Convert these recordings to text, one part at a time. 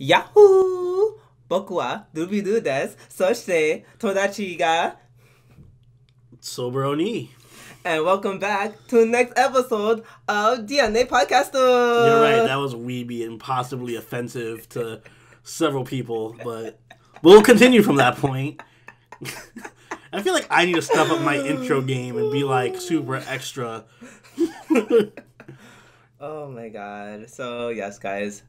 Yahoo! 僕はドゥビドゥです。そして友達が Sober Oni. And welcome back to the next episode of DNA Podcast. You're right, that was weeby and possibly offensive to several people, but we'll continue from that point. I feel like I need to step up my intro game and be like super extra. Oh my god. So, yes, guys.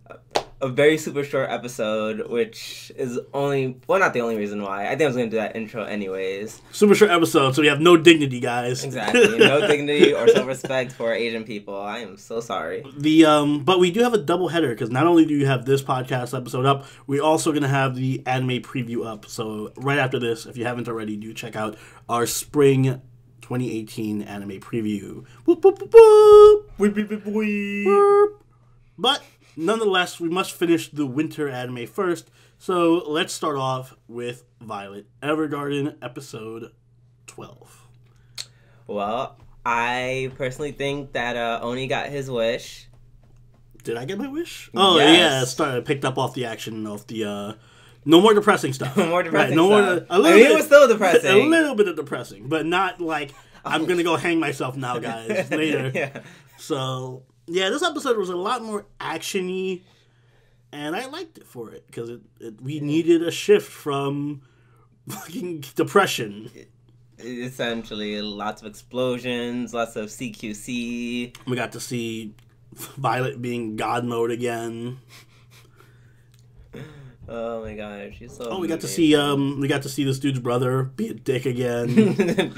A very super short episode, which is not the only reason why. I think I was going to do that intro anyways. Super short episode, so we have no dignity, guys. Exactly. No dignity or self-respect for Asian people. I am so sorry. But we do have a double header, because not only do you have this podcast episode up, we're also going to have the anime preview up. So right after this, if you haven't already, do check out our spring 2018 anime preview. Boop, boop, boop, boop. Boop, boop, boop, boop. Boop. But nonetheless, we must finish the winter anime first. So let's start off with Violet Evergarden episode 12. Well, I personally think that Oni got his wish. Did I get my wish? Oh, yes. Yeah. I picked up off the action of the no more depressing stuff. No more depressing stuff. It was still depressing. A little bit of depressing, but not like, I'm going to go hang myself now, guys, later. Yeah. So, yeah, this episode was a lot more action-y, and I liked it for it, because we needed a shift from fucking depression. Essentially, lots of explosions, lots of CQC. We got to see Violet being God mode again. Oh my gosh, she's so. Oh, we got to see this dude's brother be a dick again.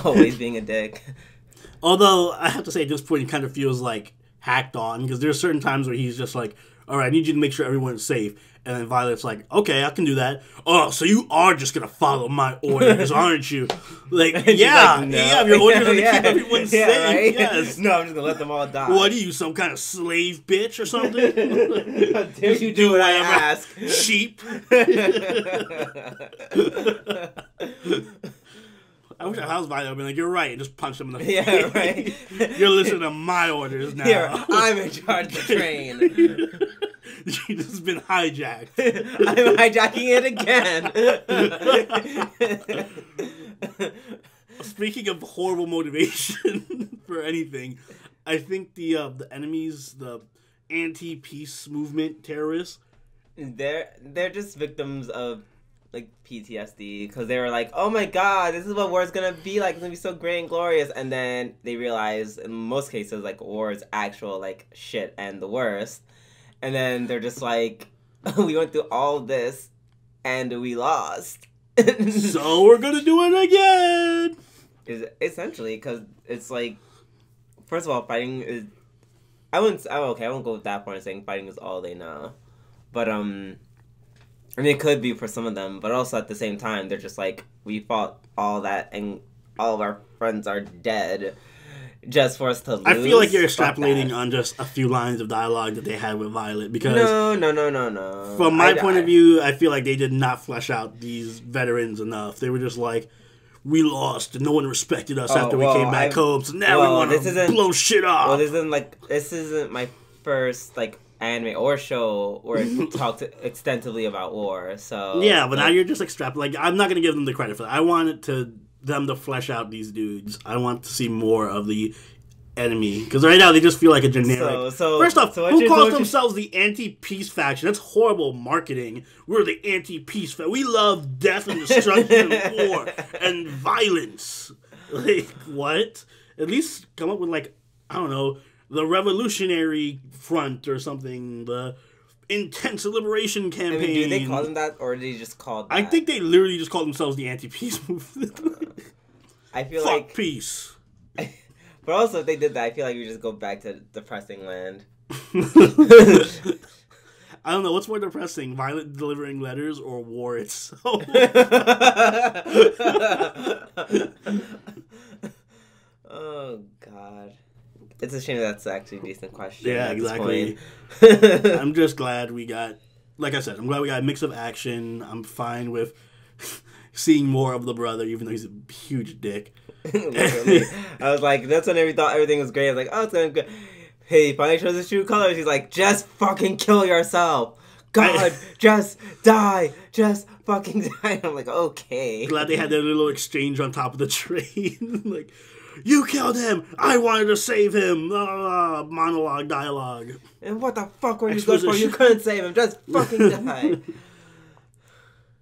Always being a dick. Although I have to say, at this point, it kind of feels like hacked on, because there's certain times where he's just like, "All right, I need you to make sure everyone's safe," and then Violet's like, "Okay, I can do that." "Oh, so you are just gonna follow my orders, aren't you?" Like, yeah, like, no. Yeah, your orders are to keep everyone safe. Right? Yes. No, I'm just gonna let them all die. What are you, some kind of slave bitch or something? How dare you do what I ask? Sheep. I wish I was Violet. I'd be like, "You're right," and just punch him in the face. Yeah, right. You're listening to my orders now. Here, I'm in charge of the train. This has been hijacked. I'm hijacking it again. Speaking of horrible motivation for anything, I think the enemies, the anti-peace movement terrorists, they're just victims of like PTSD, because they were like, "Oh my god, this is what war is gonna be like. It's gonna be so great and glorious," and then they realize in most cases like war is actual like shit and the worst, and then they're just like, "We went through all this and we lost, so we're gonna do it again." Essentially, because it's like, first of all, fighting is. I won't go with that point of saying fighting is all they know, but I mean, it could be for some of them, but also at the same time, they're just like, we fought all that, and all of our friends are dead, just for us to lose. I feel like you're extrapolating on just a few lines of dialogue that they had with Violet, because... No. From my point of view, I feel like they did not flesh out these veterans enough. They were just like, we lost, and no one respected us after we came back home, so now we want to blow shit up. Well, this isn't my first, like, anime or show where it talked extensively about war, so... Yeah, but now you're just extrapolating. Like, I'm not going to give them the credit for that. I wanted them to flesh out these dudes. I want to see more of the enemy, because right now they just feel like a generic... First off, who calls themselves the anti-peace faction? That's horrible marketing. We're the anti-peace faction. We love death and destruction and war and violence. Like, what? At least come up with, like, I don't know, the Revolutionary Front or something, the Intense Liberation Campaign. I mean, do they call them that, or do they just call it that? I think they literally just call themselves the anti-peace movement. I feel Fuck like... peace. But also, if they did that, I feel like we just go back to depressing land. I don't know, what's more depressing, Violet delivering letters or war itself? Oh, God. It's a shame that's actually a decent question. Yeah, exactly. I'm just glad we got, like I said, I'm glad we got a mix of action. I'm fine with seeing more of the brother, even though he's a huge dick. Literally. I was like, that's when thought everything was great. I was like, oh, it's going to be good. Hey, finally shows his true colors. He's like, just fucking kill yourself. God, just die. Just fucking die. I'm like, okay. Glad they had their little exchange on top of the train. Like, you killed him. I wanted to save him. Monologue, dialogue. And what the fuck were you good for? You couldn't save him. Just fucking die.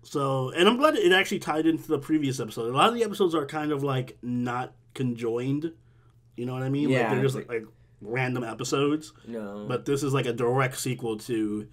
So, and I'm glad it actually tied into the previous episode. A lot of the episodes are kind of like not conjoined. You know what I mean? Yeah. Like they're just like random episodes. No. But this is like a direct sequel to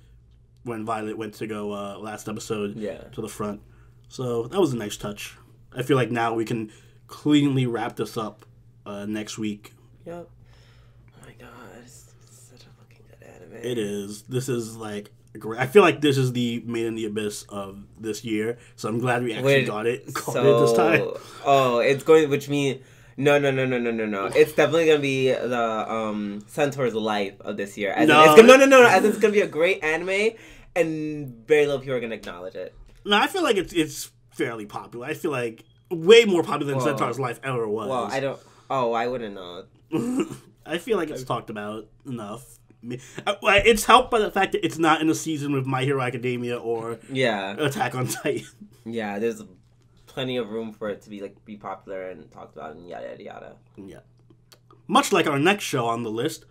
when Violet went to go last episode to the front. So that was a nice touch. I feel like now we can cleanly wrap this up next week. Yep. Oh my god, it's such a fucking good anime. It is. This is like I feel like this is the Made in the Abyss of this year, so I'm glad we actually got it this time. Oh, it's going, which means no. It's definitely gonna be the Centaur's Life of this year. As it's gonna be a great anime, and very little people are gonna acknowledge it. No, I feel like it's fairly popular. I feel like way more popular than Centaur's Life ever was. Well, I don't. Oh, I wouldn't know. I feel like it's talked about enough. It's helped by the fact that it's not in a season with My Hero Academia or Attack on Titan. Yeah, there's plenty of room for it to be popular and talked about and yada yada yada. Yeah. Much like our next show on the list,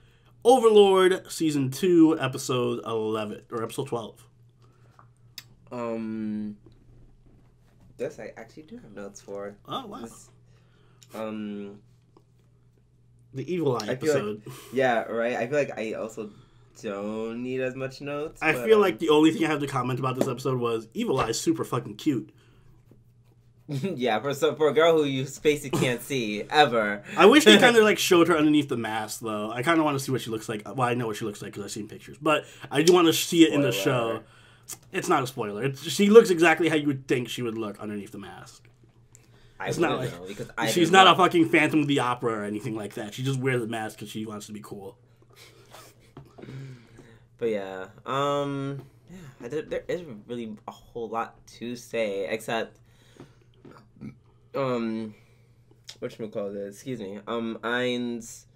Overlord Season 2, Episode 11 or Episode 12. This I actually do have notes for. Oh wow. This, the Evil Eye episode. Yeah, right. I feel like I also don't need as much notes. I feel like the only thing I have to comment about this episode was Evil Eye is super fucking cute. Yeah, for a girl who you basically can't see ever. I wish they kind of like showed her underneath the mask though. I kind of want to see what she looks like. Well, I know what she looks like because I've seen pictures, but I do want to see it in the show. It's not a spoiler. She looks exactly how you would think she would look underneath the mask. It's not like know, because she's not a fucking Phantom of the Opera or anything like that. She just wears the mask because she wants to be cool. But yeah, there isn't really a whole lot to say except, whatchamacallit, excuse me, Ainz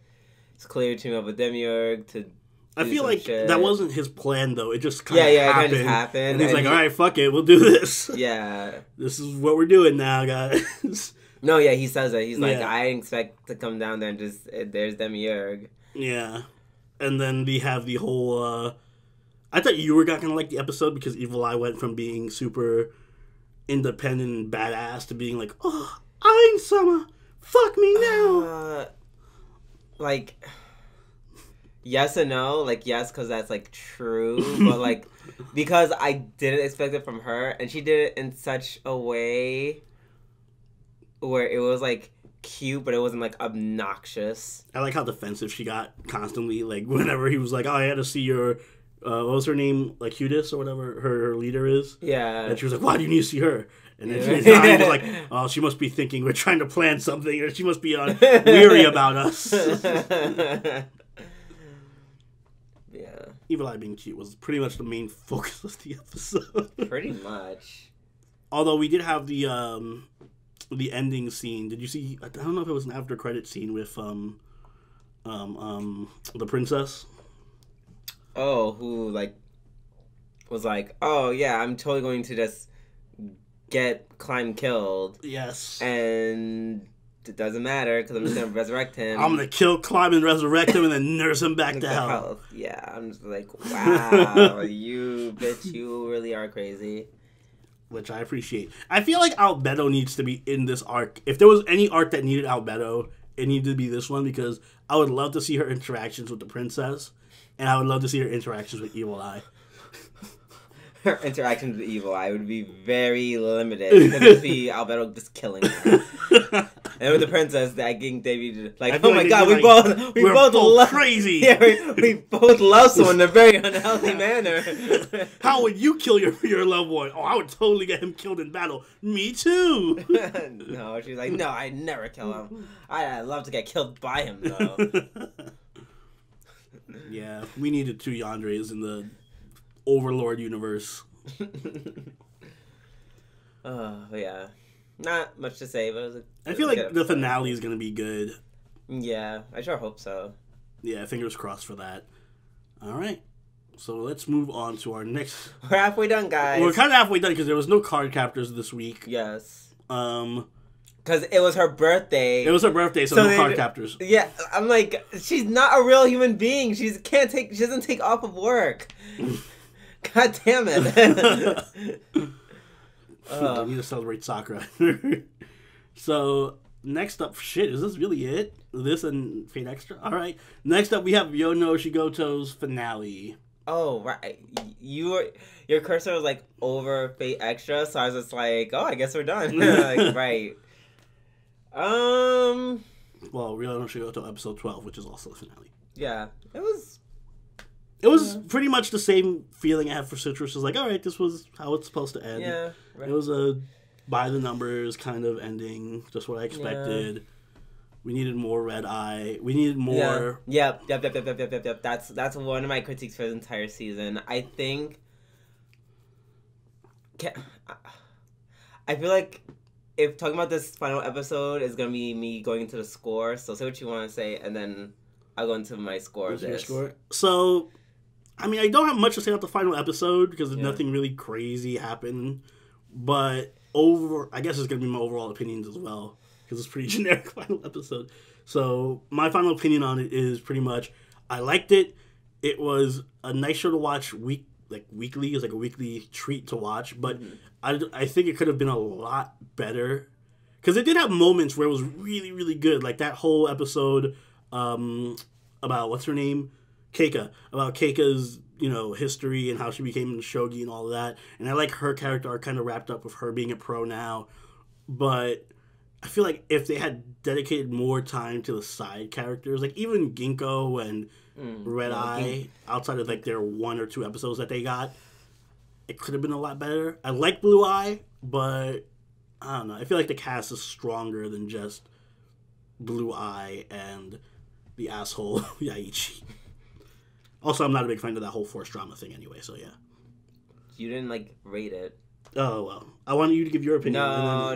is clear to team up with Demiurge to. I feel like shit. That wasn't his plan, though. It just kind of happened. It kind of just happened. And he's like, all right, fuck it. We'll do this. Yeah. This is what we're doing now, guys. No, yeah, he says that. He's like, I didn't expect to come down there and just, there's Demiurge. Yeah. And then we have the whole, I thought you were not going to like the episode because Evil Eye went from being super independent and badass to being like, oh, Ainz-sama, fuck me now. Like... Yes and no, like, yes, because that's, like, true, but, like, because I didn't expect it from her, and she did it in such a way where it was, like, cute, but it wasn't, like, obnoxious. I like how defensive she got constantly, like, whenever he was like, oh, I had to see your, what was her name, like, Hudis or whatever her leader is? Yeah. And she was like, why do you need to see her? And then he was like, oh, she must be thinking we're trying to plan something, or she must be weary about us. Yeah. Evil Eye being cute was pretty much the main focus of the episode. Pretty much. Although we did have the ending scene. Did you see? I don't know if it was an after credit scene with the princess. Oh, who was like, oh yeah, I'm totally going to just get Climb killed. Yes. And it doesn't matter because I'm just gonna resurrect him. I'm gonna kill Climb and resurrect him and then nurse him back to hell. Yeah, I'm just like, wow, you bitch, you really are crazy. Which I appreciate. I feel like Albedo needs to be in this arc. If there was any arc that needed Albedo, it needed to be this one because I would love to see her interactions with the princess, and I would love to see her interactions with Evil Eye. Her interactions with Evil Eye would be very limited because it would be Albedo just killing her. And with the princess, I think they'd be like, oh my god, we both love crazy. Yeah, we both love someone in a very unhealthy manner. How would you kill your loved one? Oh, I would totally get him killed in battle. Me too. No, she's like, no, I'd never kill him. I'd love to get killed by him though. Yeah, we needed two Yanderes in the Overlord universe. Yeah. Not much to say, but I feel like the finale is going to be good. Yeah, I sure hope so. Yeah, fingers crossed for that. All right. So let's move on to our next... We're halfway done, guys. We're kind of halfway done because there was no card captors this week. Yes. Because it was her birthday. It was her birthday, so no card captors. Yeah, I'm like, she's not a real human being. She doesn't take off of work. God damn it. I need to celebrate Sakura. So, next up, shit, is this really it? This and Fate Extra? Alright. Next up, we have Yono Oshigoto's finale. Oh, right. Your cursor was like over Fate Extra, so I was just like, oh, I guess we're done. Like, right. Well, Ryuuou Oshigoto episode 12, which is also the finale. Yeah, it was pretty much the same feeling I had for Citrus. It was like, all right, this was how it's supposed to end. Yeah, right. It was a by the numbers kind of ending, just what I expected. Yeah. We needed more Red Eye. We needed more. Yep. That's one of my critiques for the entire season. I think. I feel like. If talking about this final episode is going to be me going into the score, so say what you want to say, and then I'll go into my score of this. So, I mean, I don't have much to say about the final episode because nothing really crazy happened, but I guess it's going to be my overall opinions as well because it's a pretty generic final episode. So, my final opinion on it is pretty much, I liked it. It was a nice show to watch weekly. It's like a weekly treat to watch, but I think it could have been a lot better because it did have moments where it was really, really good. Like that whole episode about what's her name, Keika, about Keika's history and how she became shogi and all of that. And I like her character arc kind of wrapped up with her being a pro now, but I feel like if they had dedicated more time to the side characters, like even Ginkgo and Red Eye, outside of like their 1 or 2 episodes that they got, it could have been a lot better. I like Blue Eye, but I don't know. I feel like the cast is stronger than just Blue Eye and the asshole Yaichi. Also, I'm not a big fan of that whole forced drama thing anyway, so yeah. You didn't rate it. Oh, well. I wanted you to give your opinion. No.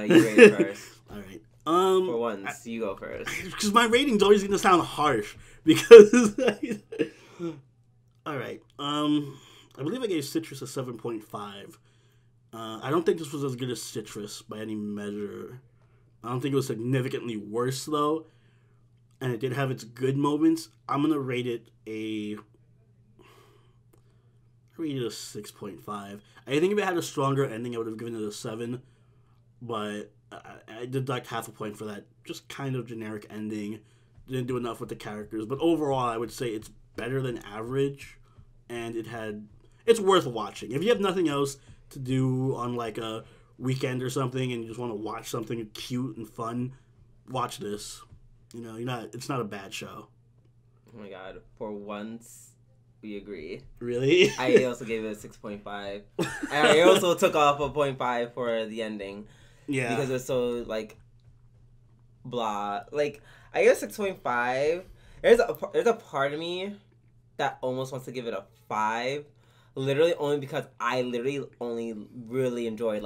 You rate it first. All right. For once, you go first. Because my rating's always going to sound harsh. Because... All right. I believe I gave Citrus a 7.5. I don't think this was as good as Citrus by any measure. I don't think it was significantly worse, though. And it did have its good moments. I'm going to rate it a 6.5. I think if it had a stronger ending, I would have given it a 7. But I deduct half a point for that just kind of generic ending. Didn't do enough with the characters. But overall, I would say it's better than average. And it's worth watching. If you have nothing else to do on like a weekend or something and you just want to watch something cute and fun, watch this. It's not a bad show. Oh my god. For once, we agree. Really? I also gave it a 6.5. And I also took off a 0.5 for the ending. Yeah. Because it's so, blah. I guess 6.5. There's a part of me that almost wants to give it a 5. Literally only because I literally only really enjoyed,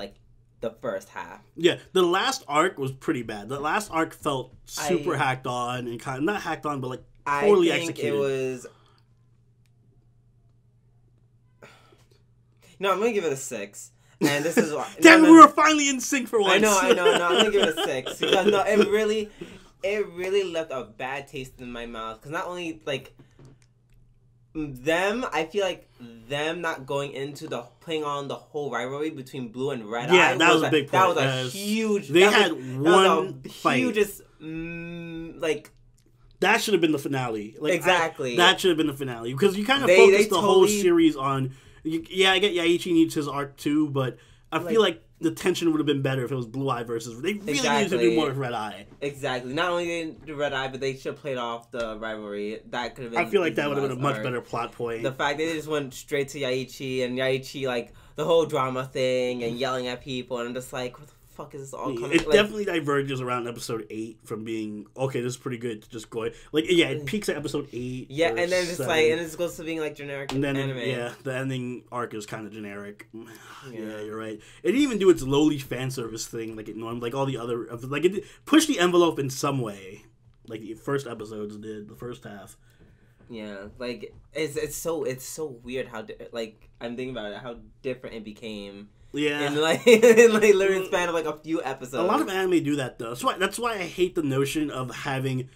the first half. Yeah, the last arc was pretty bad. The last arc felt super hacked on and kind of, not hacked on, but poorly executed. It was... No, I'm going to give it a 6. And this is why... Damn, we were finally in sync for once. I know. No, I'm going to give it a 6. Because, no, it really left a bad taste in my mouth. Because not only, I feel like them not going into playing on the whole rivalry between Blue and Red Eye. Yeah, that was a big point. That was a huge... They had one fight. Hugest, That should have been the finale. Exactly. That should have been the finale. Because you kind of focused the whole series on... Yeah, I get Yaichi needs his arc too, but I feel like the tension would have been better if it was Blue Eye versus... They really needed to do more with Red Eye. Exactly. Not only did they do Red Eye, but they should have played off the rivalry. That could have been... I feel like that would have been a much better plot point. The fact that they just went straight to Yaichi, and Yaichi, the whole drama thing, and yelling at people, and I'm just like, what the fuck is this all coming? It definitely diverges around episode 8 from being, okay, this is pretty good, to just going... it peaks at episode 8. Yeah, and then it's 7. And it goes to being, generic and then, anime. Yeah, the ending arc is kind of generic. Yeah, you're right. It didn't even do its lowly fan service thing like it normally... all the other... it pushed the envelope in some way. The first episodes did, the first half. Yeah, like it's so weird how like I'm thinking about it, how different it became. Yeah, in like literally span of like a few episodes. A lot of anime do that though. That's why I hate the notion of having.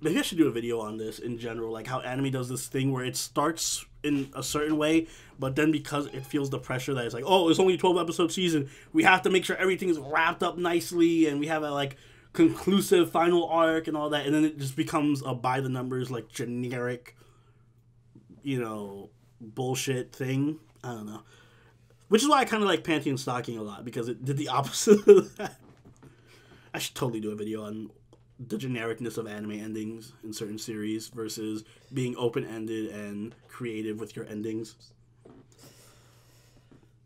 Maybe I should do a video on this in general, like how anime does this thing where it starts in a certain way, but then because it feels the pressure that it's like, oh, it's only a 12-episode season, we have to make sure everything is wrapped up nicely and we have a like conclusive final arc and all that, and then it just becomes a by the numbers like generic, bullshit thing. I don't know. Which is why I kind of like Pantheon Stocking a lot, because it did the opposite of that. I should totally do a video on the genericness of anime endings in certain series versus being open-ended and creative with your endings.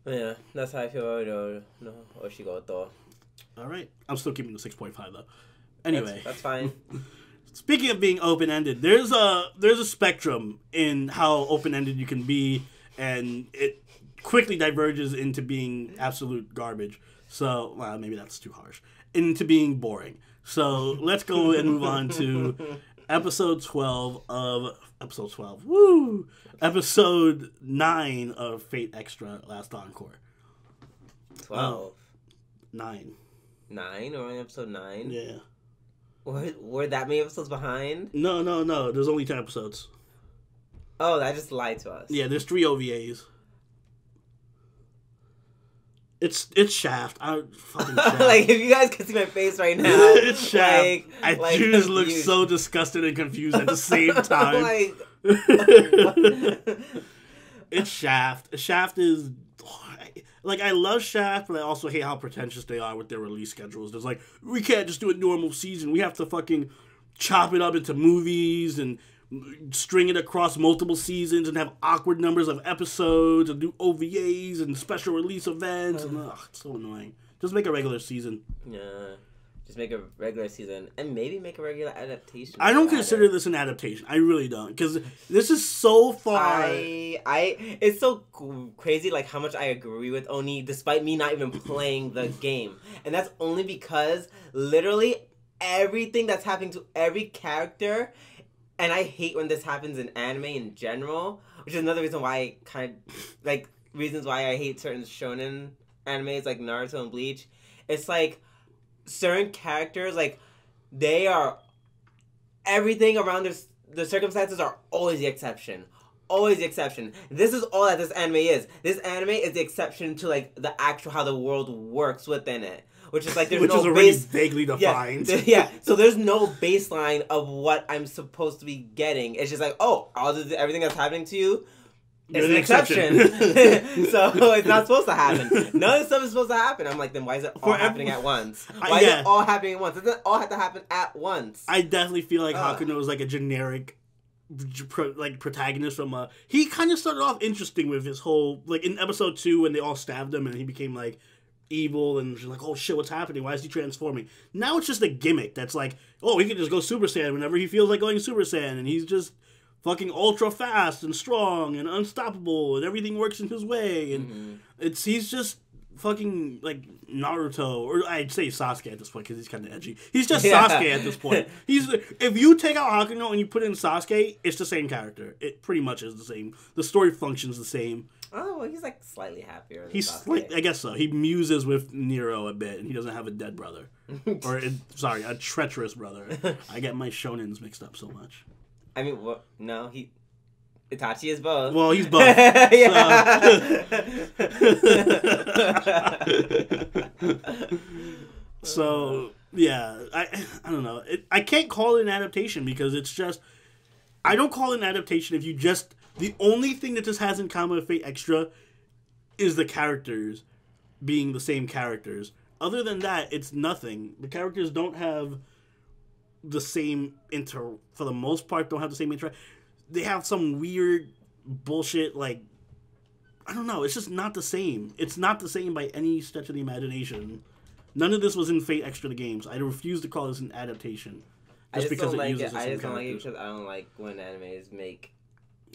Yeah, that's how I feel about Oshigoto. Alright. I'm still keeping the 6.5 though. Anyway. That's fine. Speaking of being open-ended, there's a spectrum in how open-ended you can be, and it quickly diverges into being absolute garbage. So, well, maybe that's too harsh. Into being boring. So, let's go and move on to episode 12. Woo! Episode 9 of Fate Extra, Last Encore. 12. 9. 9? Or on episode 9? Yeah. Were that many episodes behind? No. There's only 10 episodes. Oh, that just lied to us. Yeah, there's 3 OVAs. It's Shaft. Fucking Shaft. Like, if you guys can see my face right now. It's Shaft. I just look so disgusted and confused at the same time. It's Shaft. Shaft is... Like, I love Shaft, but I also hate how pretentious they are with their release schedules. There's like, we can't just do a normal season. We have to fucking chop it up into movies and string it across multiple seasons and have awkward numbers of episodes and do OVAs and special release events. And it's so annoying. Just make a regular season. Yeah. Just make a regular season and maybe make a regular adaptation. I don't consider this an adaptation. I really don't, because this is so far. It's so crazy, like how much I agree with Oni, despite me not even playing the game, and that's only because literally everything that's happening to every character, and I hate when this happens in anime in general, which is another reason why reasons why I hate certain shonen animes like Naruto and Bleach. It's like, certain characters, like, they are... Everything around the circumstances are always the exception. Always the exception. This is all that this anime is. This anime is the exception to, like, the actual how the world works within it. Which is, like, there's which no is already vaguely defined. Yeah, so there's no baseline of what I'm supposed to be getting. It's just like, oh, everything that's happening to you... It's an exception. So it's not supposed to happen. None of this stuff is supposed to happen. I'm like, then why is it all happening at once? Why is it all happening at once? It doesn't all have to happen at once. I definitely feel like Hakuno is like a generic protagonist from he kind of started off interesting with his whole, like in episode 2 when they all stabbed him and he became like evil and like, oh shit, what's happening? Why is he transforming? Now it's just a gimmick that's like, oh, he can just go Super Saiyan whenever he feels like going Super Saiyan, and he's just fucking ultra fast and strong and unstoppable and everything works in his way, and he's just fucking like Naruto, or I'd say Sasuke at this point because he's kind of edgy. He's just Sasuke at this point. If you take out Hakuno and you put in Sasuke, it's the same character. It pretty much is the same. The story functions the same. Oh, well, he's like slightly happier. I guess so. He muses with Nero a bit, and he doesn't have a dead brother, or a treacherous brother. I get my shonens mixed up so much. I mean, what? No, Itachi is both. Well, he's both. So yeah, I don't know. I can't call it an adaptation because it's just... I don't call it an adaptation if you just... The only thing that this has in common with Fate Extra is the characters being the same characters. Other than that, it's nothing. The characters don't have the same for the most part, don't have the same they have some weird bullshit, like, I don't know, it's just not the same. It's not the same by any stretch of the imagination. None of this was in Fate Extra the games. I refuse to call this an adaptation. Just because it uses the same I just don't like it because I don't like when animes make...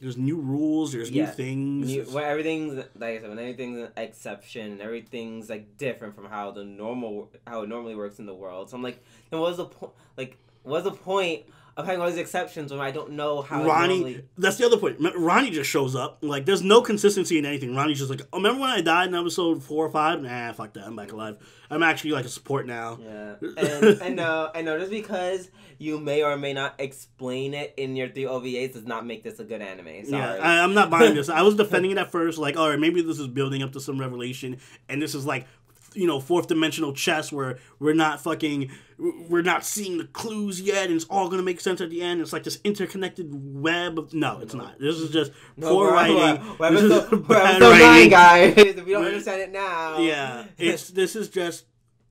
There's new rules, there's new things. When everything's, like I said, when everything's an exception, everything's, like, different from how it normally works in the world. So I'm like, then what was the point? Like, what's the point of having all these exceptions when I don't know how Ronnie, that's the other point. Ronnie just shows up. Like, there's no consistency in anything. Ronnie's just like, oh, remember when I died in episode 4 or 5? Nah, fuck that. I'm back alive. I'm actually, like, a support now. Yeah. And I know. Just because you may or may not explain it in your 3 OVAs does not make this a good anime. Sorry. Yeah, I'm not buying this. I was defending it at first. Like, all right, maybe this is building up to some revelation. And this is, like, fourth dimensional chess where we're not seeing the clues yet, and it's all gonna make sense at the end. It's like this interconnected web of it's not. This is just poor writing. This is bad writing, guys. We don't understand it now. Yeah, this is just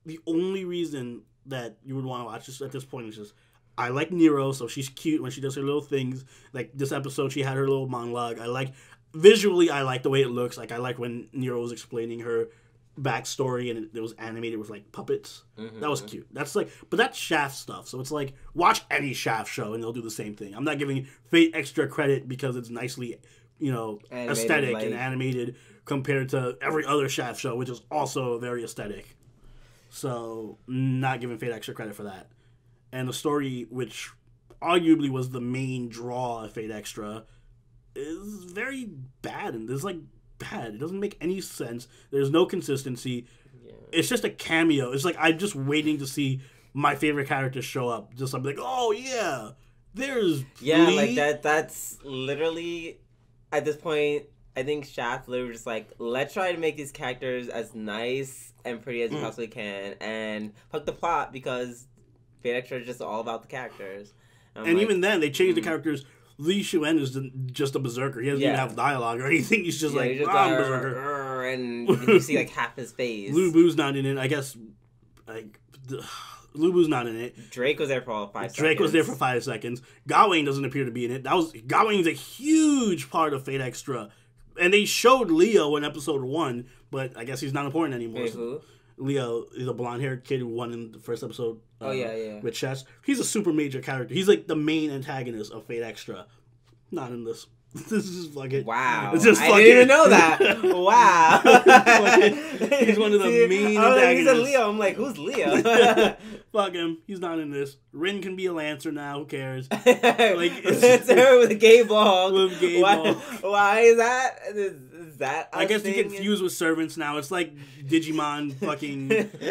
the only reason that you would want to watch this at this point. Is just I like Nero, so she's cute when she does her little things. Like this episode, she had her little monologue. Visually, I like the way it looks. Like I like when Nero was explaining her backstory and it was animated with like puppets. That was cute. That's like, but that's Shaft stuff. So it's like watch any Shaft show and they'll do the same thing. I'm not giving Fate extra credit because it's nicely, animated, aesthetic and animated compared to every other Shaft show, which is also very aesthetic. So not giving Fate extra credit for that. And the story, which arguably was the main draw of Fate Extra, is very bad and there's like bad. It doesn't make any sense. There's no consistency. Yeah. It's just a cameo. It's like I'm just waiting to see my favorite characters show up. Just I'm like, oh yeah, there's Lee. Like that's literally at this point. I think Shaft literally just like, let's try to make these characters as nice and pretty as you possibly can, and fuck the plot because Fate Extra is just all about the characters. And even then, they changed the characters. Li Shuen is just a berserker. He doesn't even have dialogue or anything. He's just like, I'm berserker. And you see like half his face. Lu Bu's not in it. I guess, Lu Bu's not in it. Drake was there for all 5 seconds. Drake was there for 5 seconds. Gawain doesn't appear to be in it. Gawain's a huge part of Fate Extra. And they showed Leo in episode 1, but I guess he's not important anymore. Wait, who? Leo is a blonde-haired kid who won in the first episode. Yeah. With chess. He's a super major character. He's like the main antagonist of Fate Extra. Not in this. This is fucking... Wow. I didn't even know that. Wow. He's one of the main antagonists. He's a Leo. I'm like, who's Leo? Fuck him. He's not in this. Rin can be a Lancer now. Who cares? It's her with a gay ball. With a gay ball. Why is that? Is that I guess they get fused with servants now. It's like Digimon fucking...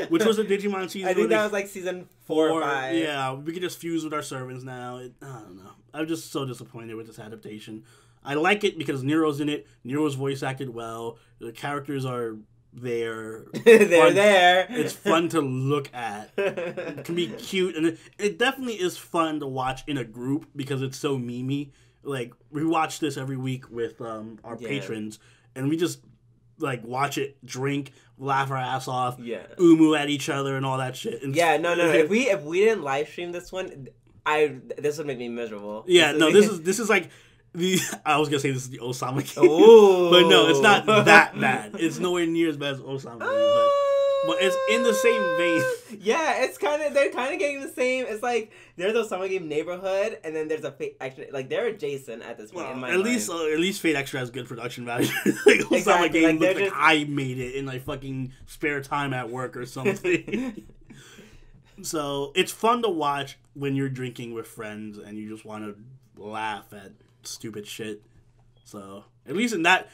Which was the Digimon season? I think that was like season 4 or 5. Yeah, we can just fuse with our servants now. I don't know. I'm just so disappointed with this adaptation. I like it because Nero's in it. Nero's voice acted well. The characters are there. They're there. It's fun to look at. It can be cute. And it definitely is fun to watch in a group because it's so memey. Like, we watch this every week with our patrons. And we just, like, watch it, drink, laugh our ass off. Yeah. Umu at each other and all that shit. And no. If we didn't live stream this one... this would make me miserable. Yeah, this is like I was gonna say this is the Osama game, but no, it's not that bad. It's nowhere near as bad as Osama game, but it's in the same vein. Yeah, they're kind of getting the same. It's like there's Osama game neighborhood, and then there's a Fate Extra. Like they're adjacent at this point. Well, in my at least Fate Extra has good production value. Like Osama game looks like I made it in like fucking spare time at work or something. So it's fun to watch when you're drinking with friends and you just want to laugh at stupid shit. So at least in that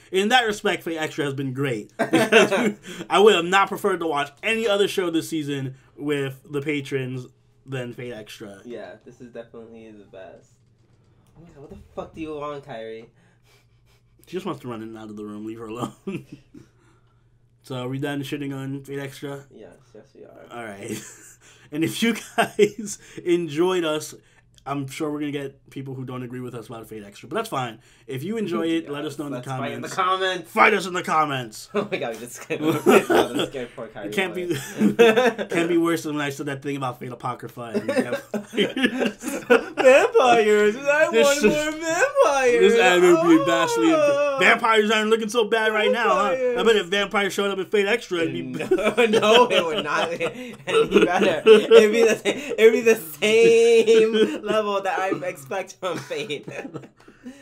respect, Fate Extra has been great. I would have not preferred to watch any other show this season with the patrons than Fate Extra. Yeah, this is definitely the best. Oh my god, what the fuck do you want, Kyrie? She just wants to run in and out of the room. Leave her alone. So are we done shitting on Fate Extra? Yes, we are. All right. And if you guys enjoyed us, I'm sure we're going to get people who don't agree with us about Fate Extra. But that's fine. If you enjoy it, let us know in the comments. Fight in the comments. Fight us in the comments. Oh my god, we just scared poor Kyrie. It can't be worse than when I said that thing about Fate Apocrypha and vampires. Vampires! I want more vampires! This anime would be vastly... Vampires aren't looking so bad right now, huh? I bet if vampires showed up in Fate Extra, it'd be... No, it would not. It'd be better. It'd be the same level that I expect from Fate.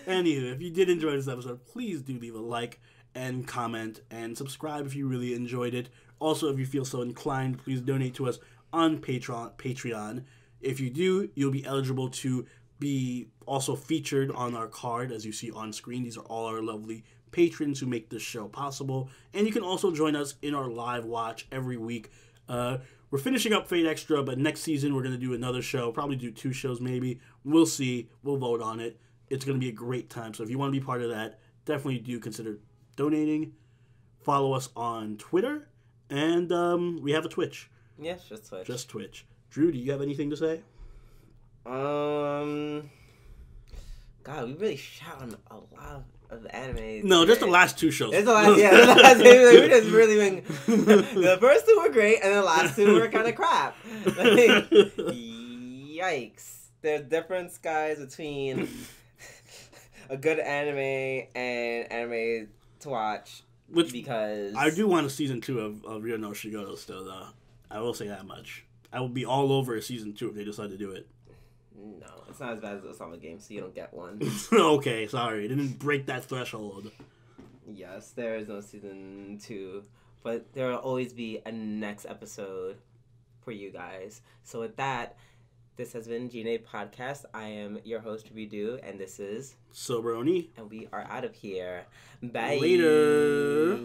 Anywho, if you did enjoy this episode, please do leave a like and comment and subscribe if you really enjoyed it. Also, if you feel so inclined, please donate to us on Patreon. If you do, you'll be eligible to be also featured on our card, as you see on screen. These are all our lovely patrons who make this show possible. And you can also join us in our live watch every week. We're finishing up Fate Extra, but next season we're going to do another show. Probably do 2 shows maybe. We'll see. We'll vote on it. It's going to be a great time. So if you want to be part of that, definitely do consider donating. Follow us on Twitter. And we have a Twitch. Yes, just Twitch. Just Twitch. Drew, do you have anything to say? God, we really shot on a lot of anime. No, just the last 2 shows. It's the last, yeah, the last 2. We just really been. The first 2 were great, and the last 2 were kind of crap. Like, yikes! There's difference, guys, between a good anime and anime to watch. Because I do want a season 2 of Ryuuou no Oshigoto still, though. I will say that much. I will be all over season 2 if they decide to do it. No, it's not as bad as the Osama game, so you don't get one. Okay, sorry. It didn't break that threshold. Yes, there is no season 2, but there will always be a next episode for you guys. So with that, this has been G&A Podcast. I am your host, Ryuuou, and this is Soberoni. And we are out of here. Bye. Later.